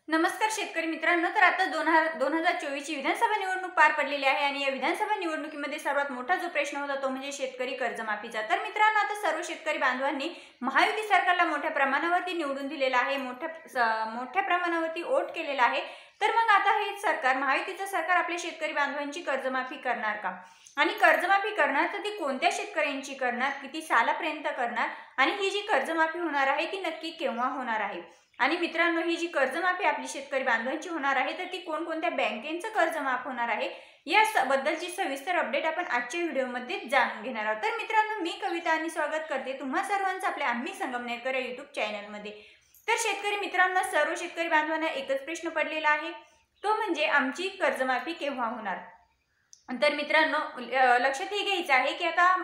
नमस्कार शेतकरी मित्रांनो, तर आता 2024 ची विधानसभा निवडणूक पार पडलेली आहे आणि या विधानसभा निवडणुकीमध्ये सर्वात मोठा जो प्रश्न होता तो म्हणजे शेतकरी कर्जमाफीचा। तर मित्रांनो, आता सर्व शेतकरी बांधवांनी महायुती सरकारला मोठ्या प्रमाणावरती निवडून दिलेला आहे, मोठ्या प्रमाणावरती वोट केलेला आहे। तर मग आता हे सरकार, महायुतीचं सरकार आपल्या शेतकरी बांधवांची कर्जमाफी करणार का? आणि कर्जमाफी करणार तर ती कोणत्या शेतकऱ्यांची करणार, किती सालापर्यंत करणार आणि ही जी कर्जमाफी होणार आहे ती नक्की केव्हा होणार आहे? आणि मित्रांनो, ही जी कर्जमाफी आपली शेतकरी बांधवांची होणार आहे तर ती कोणकोणत्या बँकेचं कर्ज माफ होणार आहे या बद्दलची सविस्तर अपडेट आपण आजच्या व्हिडिओमध्ये जाणून घेणार आहोत। तर मित्रांनो, मी कविता आणि स्वागत करते तुम्हा सर्वांचं आपल्या आम्ही संगमनेरकर या युट्यूब चॅनलमध्ये। तर शेतकरी मित्रांनो, सर्व शेतकरी बांधवांना एकच प्रश्न पडलेला आहे, तो म्हणजे आमची कर्जमाफी केव्हा होणार। तर मित्रांनो, लक्षात हे घ्यायचं आहे की आता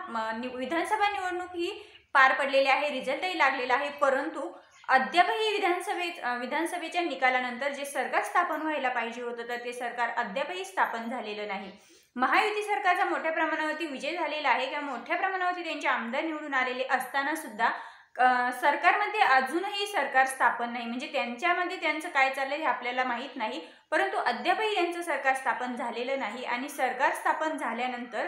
विधानसभा निवडणूक ही पार पडलेली आहे, रिझल्टही लागलेला आहे, परंतु अद्यापही विधानसभेच्या निकालानंतर जे सरकार स्थापन व्हायला पाहिजे होतं तर ते सरकार अद्यापही स्थापन झालेलं नाही। महायुती सरकारचा मोठ्या प्रमाणावरती विजय झालेला आहे किंवा मोठ्या प्रमाणावरती त्यांचे आमदार निवडून आलेले असताना सुद्धा सरकारमध्ये अजूनही सरकार स्थापन नाही, म्हणजे त्यांच्यामध्ये त्यांचं काय चाललंय हे आपल्याला माहीत नाही, परंतु अद्यापही त्यांचं सरकार स्थापन झालेलं नाही। आणि सरकार स्थापन झाल्यानंतर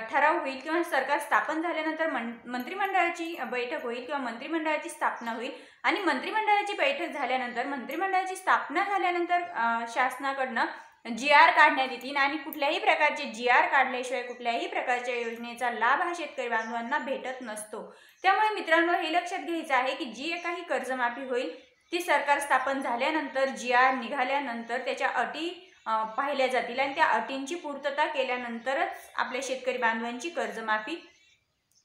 ठराव होईल किंवा सरकार स्थापन झाल्यानंतर मंत्रिमंडळाची बैठक होईल किंवा मंत्रिमंडळाची स्थापना होईल आणि मंत्रिमंडळाची बैठक झाल्यानंतर, मंत्रिमंडळाची स्थापना झाल्यानंतर शासनाकडनं GR काढण्यात येतील आणि कुठल्याही प्रकारचे GR काढल्याशिवाय कुठल्याही प्रकारच्या योजनेचा लाभ हा शेतकरी बांधवांना भेटत नसतो। त्यामुळे मित्रांनो, हे लक्षात घ्यायचं आहे की जी काही कर्जमाफी होईल ती सरकार स्थापन झाल्यानंतर, GR निघाल्यानंतर त्याच्या अटी पाहिल्या जातील आणि त्या अटींची पूर्तता केल्यानंतरच आपल्या शेतकरी बांधवांची कर्जमाफी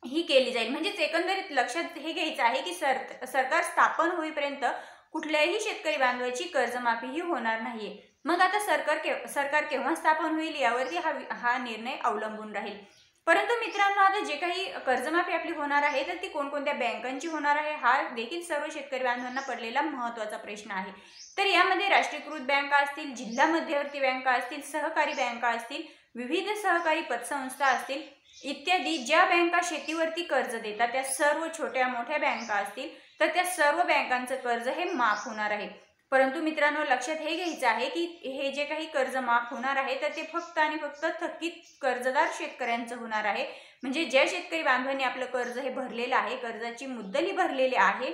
ही केली जाईल। म्हणजेच एकंदरीत लक्षात हे घ्यायचं आहे की सरकार स्थापन होईपर्यंत कुठल्याही शेतकरी बांधवाची कर्जमाफी ही होणार नाहीये। मग आता सरकार केव्हा स्थापन होईल यावरती हा निर्णय अवलंबून राहील। परंतु मित्रांनो, आता जे काही कर्जमाफी आपली होणार आहे तर ती कोणकोणत्या बँकांची होणार आहे हा देखील सर्व शेतकरी बांधवांना पडलेला महत्त्वाचा प्रश्न आहे। तर यामध्ये राष्ट्रीयकृत बँका असतील, जिल्हा मध्यवर्ती बँका असतील, सहकारी बँका असतील, विविध सहकारी पतसंस्था असतील इत्यादी ज्या बँका शेतीवरती कर्ज देतात त्या सर्व छोट्या मोठ्या बँका असतील तर त्या सर्व बँकांचं कर्ज हे माफ होणार आहे। परंतु मित्रांनो, लक्षात हे घ्यायचं आहे की हे जे काही कर्ज माफ होणार आहे तर ते फक्त आणि फक्त थकीत कर्जदार शेतकऱ्यांचं होणार आहे। म्हणजे ज्या शेतकरी बांधवांनी आपलं कर्ज हे भरलेलं आहे, कर्जाची मुद्दली भरलेली आहे,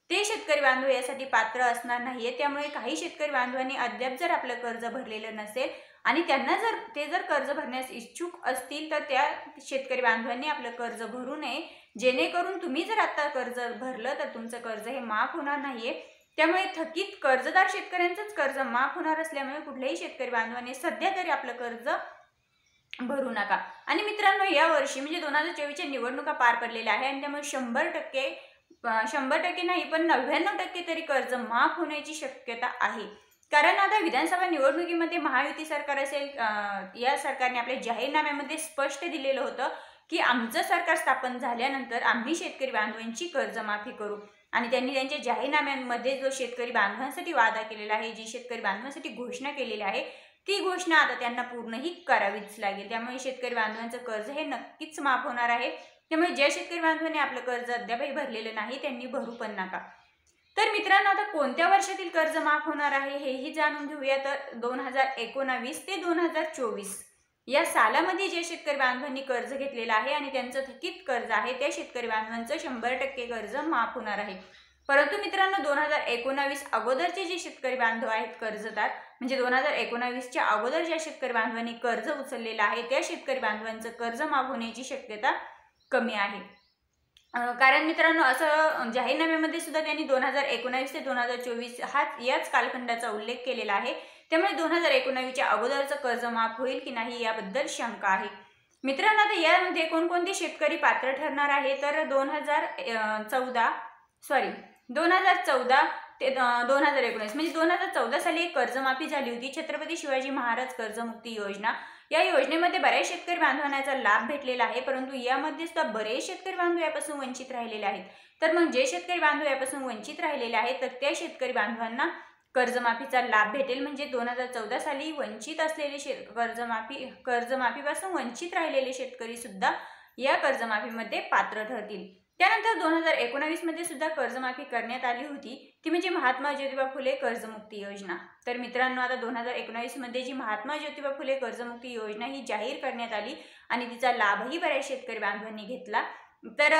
ते शेतकरी बांधव यासाठी पात्र असणार नाहीये। त्यामुळे काही शेतकरी बांधवांनी अद्याप जर आपलं कर्ज भरलेलं नसेल आणि त्यांना जर कर्ज भरण्यास इच्छुक असतील तर त्या शेतकरी बांधवांनी आपलं कर्ज भरू नये, जेणेकरून तुम्ही जर आता कर्ज भरलं तर तुमचं कर्ज हे माफ होणार नाहीये। त्यामुळे थकीत कर्जदार शेतकऱ्यांचंच कर्ज माफ होणार असल्यामुळे कुठल्याही शेतकरी बांधवांनी सध्या तरी आपलं कर्ज भरू नका। आणि मित्रांनो, या वर्षी म्हणजे 2024 च्या निवडणुका पार पडलेल्या आहे आणि त्यामुळे 100% नाही पण 99% तरी कर्ज माफ होण्याची शक्यता आहे। कारण आता विधानसभा निवडणुकीमध्ये महायुती सरकार असेल, या सरकारने आपल्या जाहीरनाम्यामध्ये स्पष्ट दिलेलं होतं की आमचं सरकार स्थापन झाल्यानंतर आम्ही शेतकरी बांधवांची कर्जमाफी करू। आणि त्यांनी त्यांच्या जाहीरनाम्यांमध्ये जो शेतकरी बांधवांसाठी वादा केलेला आहे, जी शेतकरी बांधवांसाठी घोषणा केलेली आहे, ती घोषणा आता त्यांना पूर्णही करावीच लागेल। त्यामुळे शेतकरी बांधवांचं कर्ज हे नक्कीच माफ होणार आहे। त्यामुळे ज्या शेतकरी बांधवांनी आपलं कर्ज अद्यापही भरलेलं नाही त्यांनी भरू पण नका। तर मित्रांनो, आता कोणत्या वर्षातील कर्ज माफ होणार आहे हेही जाणून घेऊया। तर 2019 ते 2024 या सालामध्ये जे शेतकरी बांधवांनी कर्ज घेतलेलं आहे आणि त्यांचं थकीत कर्ज आहे त्या शेतकरी बांधवांचं 100% कर्ज माफ होणार आहे। परंतु मित्रांनो, 2019 अगोदरचे जे शेतकरी बांधव आहेत कर्जदार, म्हणजे 2019 च्या अगोदर ज्या शेतकरी बांधवांनी कर्ज उचललेलं आहे त्या शेतकरी बांधवांचं कर्ज माफ होण्याची शक्यता कमी आहे। कारण मित्रांनो, असं जाहीरनाम्यामध्ये सुद्धा त्यांनी 2019 ते 2024 याच कालखंडाचा उल्लेख केलेला आहे। त्यामुळे 2019 च्या अगोदरचं कर्ज माफ होईल की नाही याबद्दल शंका आहे। मित्रांनो, आता यामध्ये कोणकोणते शेतकरी पात्र ठरणार आहे तर 2014 ते 2019 म्हणजे 2014 साली एक कर्जमाफी झाली होती, छत्रपती शिवाजी महाराज कर्जमुक्ती योजना। या योजनेमध्ये बऱ्याच शेतकरी बांधवांना याचा लाभ भेटलेला आहे, परंतु यामध्ये सुद्धा बरेच शेतकरी बांधव यापासून वंचित राहिलेले आहेत। तर मग जे शेतकरी बांधव यापासून वंचित राहिलेले आहेत तर त्या शेतकरी बांधवांना कर्जमाफीचा लाभ भेटेल। म्हणजे 2014 साली वंचित असलेले कर्जमाफीपासून वंचित राहिलेले शेतकरी सुद्धा या कर्जमाफीमध्ये पात्र ठरतील। त्यानंतर 2019 मध्ये सुद्धा कर्जमाफी करण्यात आली होती, ती म्हणजे महात्मा ज्योतिबा फुले कर्जमुक्ती योजना। तर मित्रांनो, आता 2019 मध्ये जी महात्मा ज्योतिबा फुले कर्जमुक्ती योजना ही जाहीर करण्यात आली आणि तिचा लाभही बऱ्याच शेतकरी बांधवांनी घेतला। तर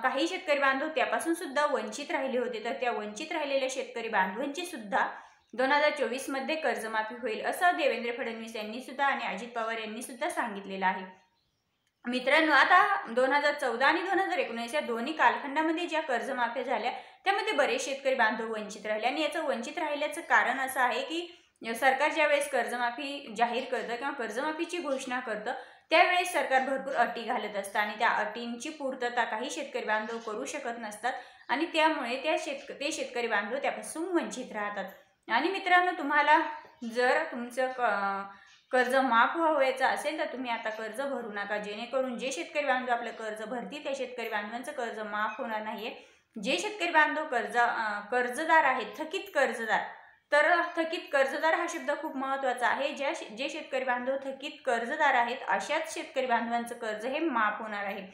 काही शेतकरी बांधव त्यापासून सुद्धा वंचित राहिले होते, तर त्या वंचित राहिलेल्या शेतकरी बांधवांची सुद्धा 2024 मध्ये कर्जमाफी होईल, असं देवेंद्र फडणवीस यांनी सुद्धा आणि अजित पवार यांनी सुद्धा सांगितलेलं आहे। मित्रांनो, आता 2014 आणि 2019 या दोन्ही कालखंडामध्ये ज्या कर्जमाफ्या झाल्या त्यामध्ये बरेच शेतकरी बांधव वंचित राहिले आणि याचं वंचित राहिल्याचं कारण असं आहे की सरकार ज्यावेळेस कर्जमाफी जाहीर करतं किंवा कर्जमाफीची घोषणा करतं त्यावेळेस सरकार भरपूर अटी घालत असतं आणि त्या अटींची पूर्तता काही शेतकरी बांधव करू शकत नसतात आणि त्यामुळे ते शेतकरी बांधव त्यापासून वंचित राहतात। आणि मित्रांनो, तुम्हाला जर तुमचं कर्ज माफ व्हायचं असेल तर तुम्ही आता कर्ज भरू नका, जेणेकरून जे शेतकरी बांधव आपलं कर्ज भरतील त्या शेतकरी बांधवांचं कर्ज माफ होणार नाहीये। जे शेतकरी बांधव कर्जदार आहेत, थकीत कर्जदार, तर थकीत कर्जदार हा शब्द खूप महत्त्वाचा आहे। जे शेतकरी बांधव थकीत कर्जदार आहेत अशाच शेतकरी बांधवांचं कर्ज हे माफ होणार आहे।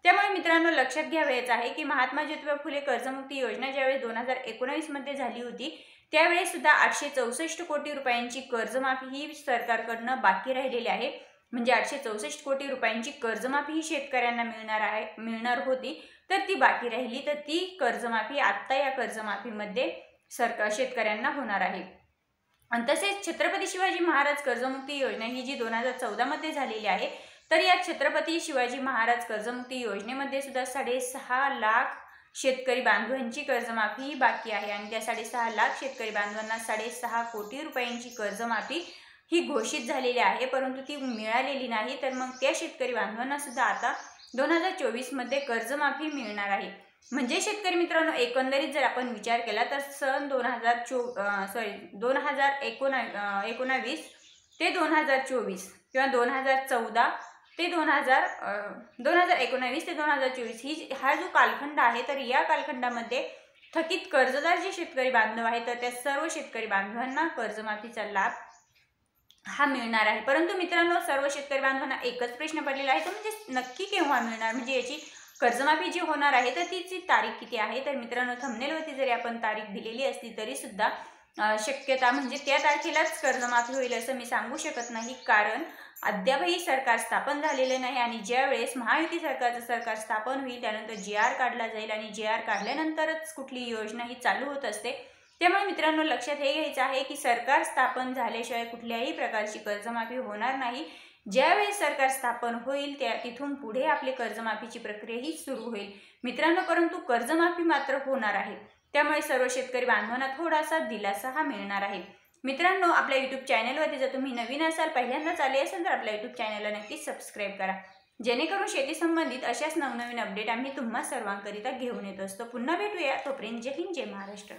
त्यामुळे मित्रांनो, लक्षात घ्यायचं आहे की महात्मा ज्योतिबा फुले कर्जमुक्ती योजना ज्यावेळेस 2019 मध्ये झाली होती त्यावेळेस सुद्धा 864 कोटी रुपयांची कर्जमाफी ही सरकारकडनं बाकी राहिलेली आहे। म्हणजे 864 कोटी रुपयांची कर्जमाफी ही शेतकऱ्यांना मिळणार होती, तर ती बाकी राहिली, तर ती कर्जमाफी आता या कर्जमाफीमध्ये शेतकऱ्यांना होणार आहे। आणि तसेच छत्रपती शिवाजी महाराज कर्जमुक्ती योजना ही जी 2014 मध्ये झालेली आहे, तर या छत्रपती शिवाजी महाराज कर्जमुक्ती योजनेमध्ये सुद्धा 6.5 लाख शेतकरी बांधवांची कर्जमाफी बाकी आहे आणि त्या 6.5 लाख शेतकरी बांधवांना 6.5 कोटी रुपयांची कर्जमाफी ही घोषित झालेली आहे, परंतु ती मिळालेली नाही। तर मग त्या शेतकरी बांधवांना सुद्धा आता 2024 मध्ये कर्जमाफी मिळणार आहे। म्हणजे शेतकरी मित्रांनो, एकंदरीत जर आपण विचार केला तर सन 2019 ते 2024 किंवा 2014 ते 2019 ते 2024 हा जो कालखंड आहे, तर या कालखंडामध्ये थकीत कर्जदार जे शेतकरी बांधव आहेत तर त्या सर्व शेतकरी बांधवांना कर्जमाफीचा लाभ हा मिळणार आहे। परंतु मित्रांनो, सर्व शेतकरी बांधवांना एकच प्रश्न पडलेला आहे, तर म्हणजे नक्की केव्हा मिळणार, म्हणजे याची कर्जमाफी जी होणार आहे तर तिची तारीख किती आहे। तर मित्रांनो, थंबनेलवरती जरी आपण तारीख दिलेली असली तरी सुद्धा शक्यता म्हणजे त्या तारखेलाच कर्जमाफी होईल असं मी सांगू शकत नाही, कारण अद्यापही सरकार स्थापन झालेलं नाही आणि ज्या वेळेस महायुती सरकारचं सरकार स्थापन होईल त्यानंतर JR काढला जाईल आणि JR काढल्यानंतरच कुठली योजना ही चालू होत असते। त्यामुळे मित्रांनो, लक्षात हे घ्यायचं आहे की सरकार स्थापन झाल्याशिवाय कुठल्याही प्रकारची कर्जमाफी होणार नाही। ज्यावेळेस सरकार स्थापन होईल तिथून पुढे आपली कर्जमाफीची प्रक्रिया ही सुरू होईल मित्रांनो, परंतु कर्जमाफी मात्र होणार आहे। त्यामुळे सर्व शेतकरी बांधवांना थोडासा दिलासा हा मिळणार आहे। मित्रांनो, आपल्या YouTube चॅनलवरती जर तुम्ही नवीन असाल, पहिल्यांदाच आले असाल तर आपल्या YouTube चॅनलला नक्कीच सबस्क्राईब करा, जेणेकरून शेती संबंधित अशाच नवनवीन अपडेट आम्ही तुम्हा सर्वांकरिता घेऊन येत असतो। पुन्हा भेटूया, तोपर्यंत जय हिंद, जय महाराष्ट्र।